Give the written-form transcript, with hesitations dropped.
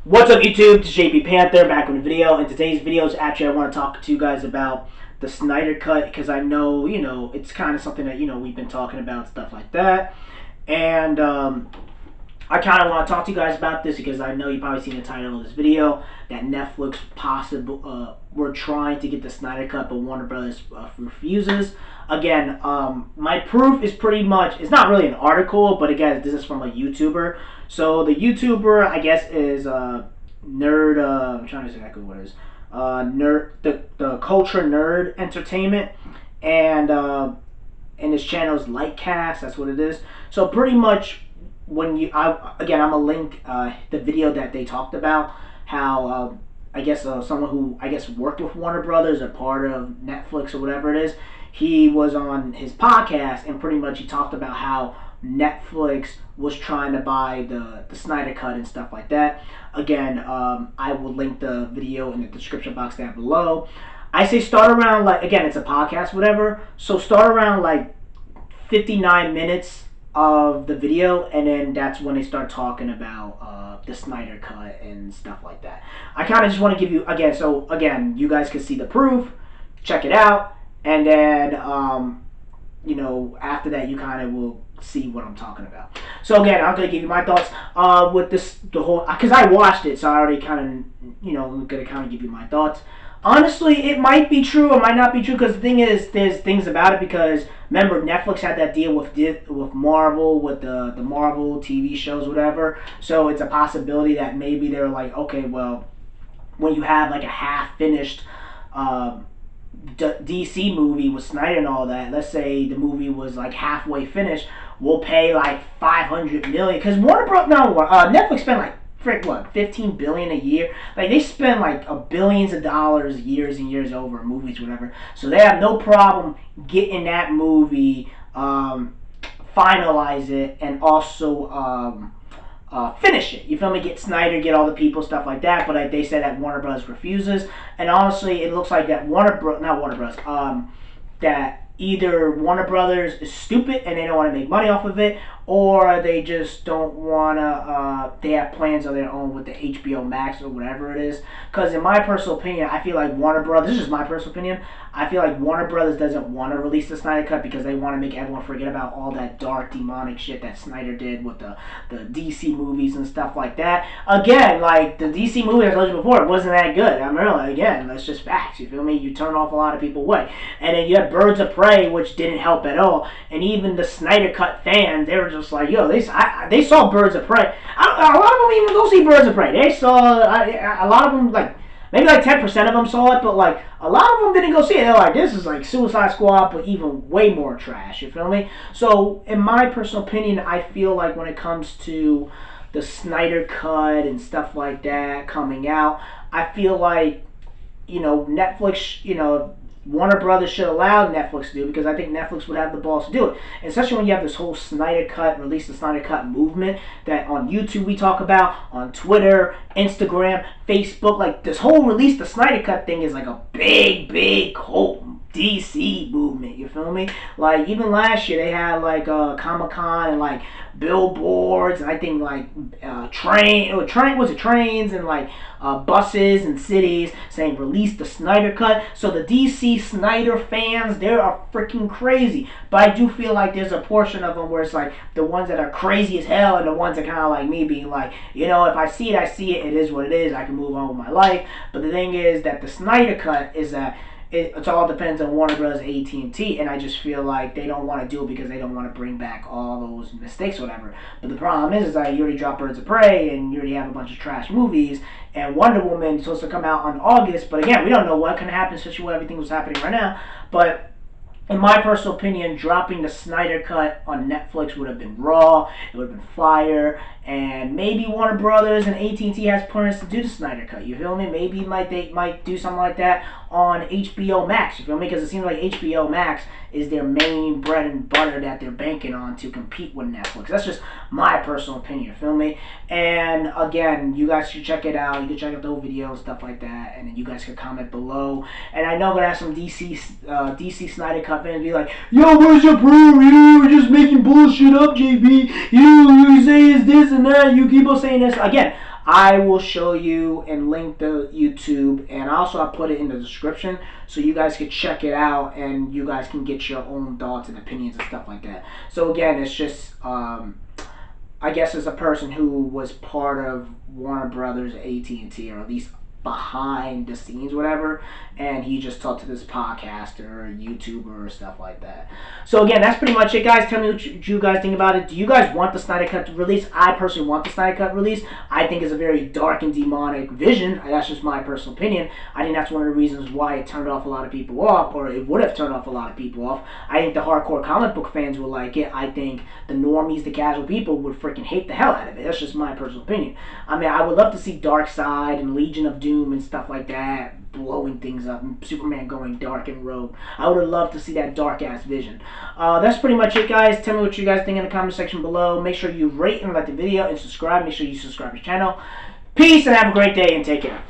What's up YouTube, it's JP Panther back with a video. In today's videos, actually I want to talk to you guys about the Snyder Cut because I know, it's kind of something that, we've been talking about, stuff like that. And I kind of want to talk to you guys about this because I know you've probably seen the title of this video that Netflix we're trying to get the Snyder Cut, but Warner Brothers refuses. Again, my proof is pretty much, it's not really an article, but again, this is from a YouTuber. So the YouTuber, I guess, is Nerd, I'm trying to say exactly what it is. Nerd, the Culture Nerd Entertainment, and his channel is Lightcast, that's what it is. So pretty much, when I'm gonna link the video that they talked about how I guess someone who worked with Warner Brothers or part of Netflix or whatever it is, he was on his podcast and pretty much he talked about how Netflix was trying to buy the Snyder Cut and stuff like that. Again, I will link the video in the description box down below. I say start around, like, again, it's a podcast, whatever, so start around like 59 minutes of the video, and then that's when they start talking about the Snyder Cut and stuff like that. I kind of just want to give you, again, you guys can see the proof, check it out, and then, after that, you kind of will see what I'm talking about. So again, I'm going to give you my thoughts with the whole, because I watched it, so I already kind of, I'm going to kind of give you my thoughts. Honestly, it might be true, it might not be true, because the thing is, there's things about it, because remember, Netflix had that deal with Marvel, with the Marvel TV shows, whatever, so it's a possibility that maybe they're like, okay, well, when you have like a half-finished DC movie with Snyder and all that, let's say the movie was like halfway finished, we'll pay like $500 million, because Netflix spent like, what, $15 billion a year? Like, they spend like billions of dollars years and years over movies, whatever. So they have no problem getting that movie, finalize it, and also finish it. You feel me? Get Snyder, get all the people, stuff like that. But they said that Warner Bros. Refuses, and honestly, it looks like that that either Warner Brothers is stupid and they don't want to make money off of it, or they just don't want to, they have plans of their own with the HBO Max or whatever it is. Because in my personal opinion, I feel like Warner Brothers, this is just my personal opinion, I feel like Warner Brothers doesn't want to release the Snyder Cut because they want to make everyone forget about all that dark, demonic shit that Snyder did with the DC movies and stuff like that. Again, like, the DC movie, I told you before, it wasn't that good. I mean, really, again, that's just facts, you feel me? You turn off a lot of people away. And then you had Birds of Prey, which didn't help at all. And even the Snyder Cut fans, they were just like, yo, they saw Birds of Prey. A lot of them even go see Birds of Prey. They saw, a lot of them, like, maybe like 10% of them saw it, but like a lot of them didn't go see it. They're like, this is like Suicide Squad, but even way more trash, you feel me? So in my personal opinion, I feel like when it comes to the Snyder Cut and stuff like that coming out, I feel like, Netflix, Warner Brothers should allow Netflix to do it, because I think Netflix would have the balls to do it. And especially when you have this whole Snyder Cut, release the Snyder Cut movement that on YouTube we talk about, on Twitter, Instagram, Facebook. Like, this whole release the Snyder Cut thing is like a big whole DC movement, you feel me? Like, even last year they had like Comic-Con and like billboards, and I think like trains and like buses and cities saying release the Snyder Cut. So the DC Snyder fans, they are freaking crazy. But I do feel like there's a portion of them where it's like the ones that are crazy as hell and the ones that kind of like me being like, if I see it, I see it. It is what it is. I can move on with my life. But the thing is that the Snyder Cut is that it all depends on Warner Bros. AT&T, and I just feel like they don't want to do it because they don't want to bring back all those mistakes or whatever. But the problem is that you already dropped Birds of Prey, and you already have a bunch of trash movies, and Wonder Woman is supposed to come out on August, but again, we don't know what can happen, especially with everything that's happening right now. But in my personal opinion, dropping the Snyder Cut on Netflix would have been raw, it would have been fire, and maybe Warner Brothers and AT&T has plans to do the Snyder Cut, you feel me? Maybe they might do something like that on HBO Max, you feel me? Because it seems like HBO Max is their main bread and butter that they're banking on to compete with Netflix. That's just my personal opinion, you feel me? And again, you guys should check it out. You can check out the whole video and stuff like that, and then you guys can comment below. And I know I'm gonna have some DC Snyder Cut fans be like, yo, where's your proof? You're just making bullshit up, JB. You say it's this and that. You keep on saying this. Again, I will show you and link the YouTube, and also I'll put it in the description so you guys can check it out and you guys can get your own thoughts and opinions and stuff like that. So again, it's just I guess as a person who was part of Warner Brothers, AT&T, or at least behind the scenes, whatever, and he just talked to this podcaster or YouTuber or stuff like that. So again, that's pretty much it, guys. Tell me what you guys think about it. Do you guys want the Snyder Cut release? I personally want the Snyder Cut release. I think it's a very dark and demonic vision. That's just my personal opinion. I think that's one of the reasons why it turned off a lot of people off, or it would have turned off a lot of people off. I think the hardcore comic book fans will like it. I think the normies, the casual people, would freaking hate the hell out of it. That's just my personal opinion. I mean, I would love to see Darkseid and Legion of Doom and stuff like that, blowing things up, and Superman going dark and rogue. I would have loved to see that dark ass vision. That's pretty much it, guys. Tell me what you guys think in the comment section below. Make sure you rate and like the video and subscribe. Make sure you subscribe to the channel. Peace and have a great day and take care.